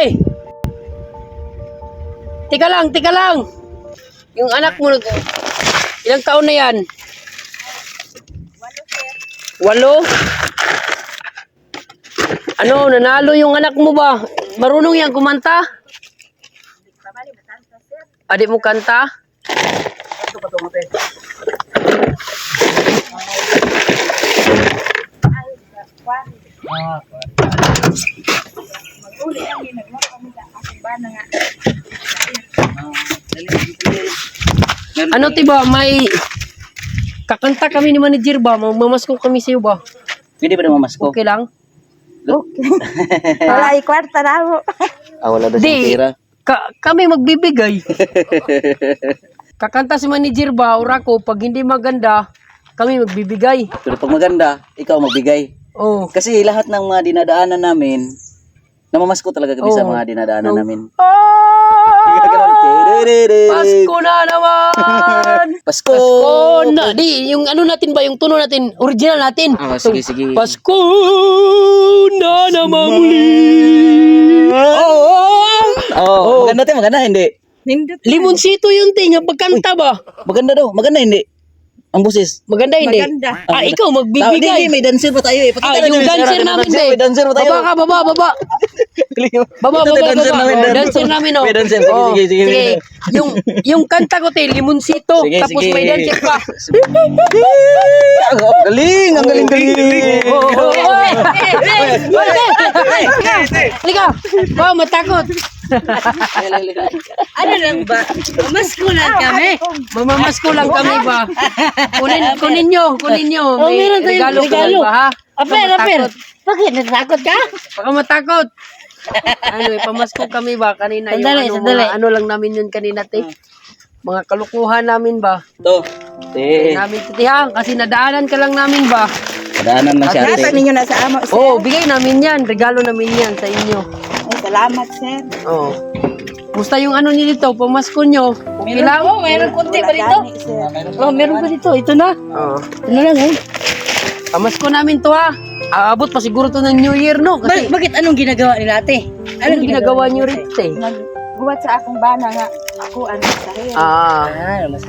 ate. Tika lang. Yung anak mo, ilang taon na yan? 8? Ano, nanalo yung anak mo ba? Marunong yan kumanta? Adik mo kanta? Ano tiba, may kakanta kami ni manager ba? Magmamasko kami sa'yo ba? Pwede ba na mamasko? Okay lang? Okay. Wala ikwarta na mo. Wala daw siyang Di, pera. kami magbibigay. Kakanta si manager ba, ora ko, pag hindi maganda, kami magbibigay. Pero pag maganda, ikaw magbigay. Oh. Kasi lahat ng mga dinadaanan namin, namamasko talaga kami sa mga dinadaanan namin. Pasko na naman! Pasko! Pasko na! Di, yung ano natin ba, yung tuno natin, original natin. Sige. Pasko na naman muli! Maganda hindi. Limonsito yun, tinga, pagkanta ba? Maganda hindi. Ang busis. Maganda hindi? Maganda. Ikaw magbibigay. May dancer pa tayo eh. Yung dancer namin, May dancer pa tayo. Baba. Baba. Dancer namin, oh. May dancer. Oh, Sige. Yung kanta ko, limonsito. Sige, Tapos sige. may dancer pa. Ang galing. Halika. Wow, matakot. Ano lang ba? Masko lang kami. Mamamasko lang kami ba? Kunin nyo. May meron tayong regalo. ba, ha? Aper. Bakit? Natakot ka? Baka matakot. Ano, pamasko kami ba? Kanina Sandali. ano lang namin yun kanina, te. Mga kalukuhan namin ba? To. Namin titihang kasi nadaanan ka lang namin ba? Daanan lang siya. Nasa ninyo na sa amo, sir. Oh, bigay namin yan. Regalo namin yan sa inyo. Ay, salamat, sir. Oh. Musta yung ano nito? Pamasko nyo? Okay lang? Oh, mayroon konti pa dito. Oh, meron pa dito. Ito na. Oh. Ano lang, eh. Pamasko namin to, ha? Aabot pa siguro to ng New Year, no? Kasi Bakit anong ginagawa nila, ate? anong ginagawa nyo rin, te? Nagbuhat sa akong bana nga. Ako, ano, sahil. Ah,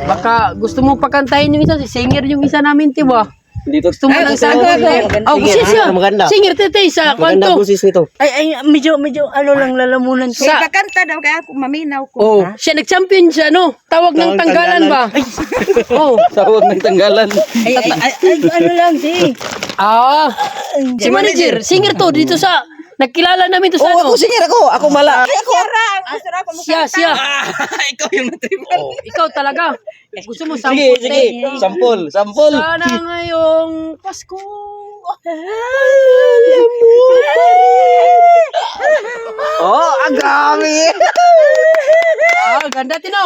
baka gusto mo pakantahin yung isa, si singer yung isa namin, tiba. Dito. Gusto mo lang sa akin. Oh, kasi siya. Singer, tete, sa kwanto. nito. Ay, medyo, ano lang lalamunan ko. Sa- kakanta daw, kaya ako maminaw ko. Oh, siya nag-champion siya, no? Tawag ng tanggalan ba? Oh. Tawag ng tanggalan. Ay, ano lang, si. Ah, si manager, singer to dito sa nagkilala namin to sa ano. Ako singer ako. Ako mala. Ay, ako ra. Gusto ra ako Siya. Ikaw yung natripan. Oh, ikaw talaga. Gusto mo sample, te. Sampol. Sana ngayong Pasko. Oh, agami. Ah, ganda tino.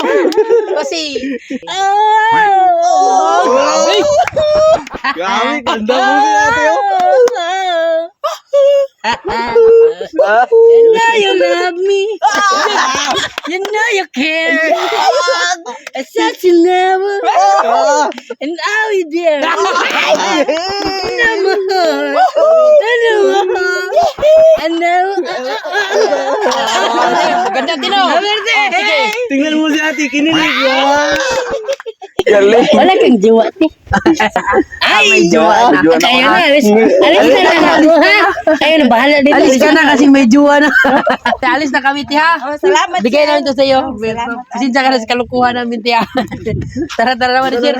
Kasi Gami, ganda mo natin. You know you love me. You know you care. I said you never. And now you dare. No more. No more. And now. ganda tino. Sige. Tingnan mo si ate, kinilig yan. Galing. Wala kang jiwa, te. May jowa na. Ayun na, alis na lang. Ayun na, bahala dito. Alis ka na kasi may jowa na. Alis na kami, tiha. Salamat. Bigay namin to sa iyo. Salamat. Pasensya ka na sa kalukuhan namin, tiha. Tara naman, sir.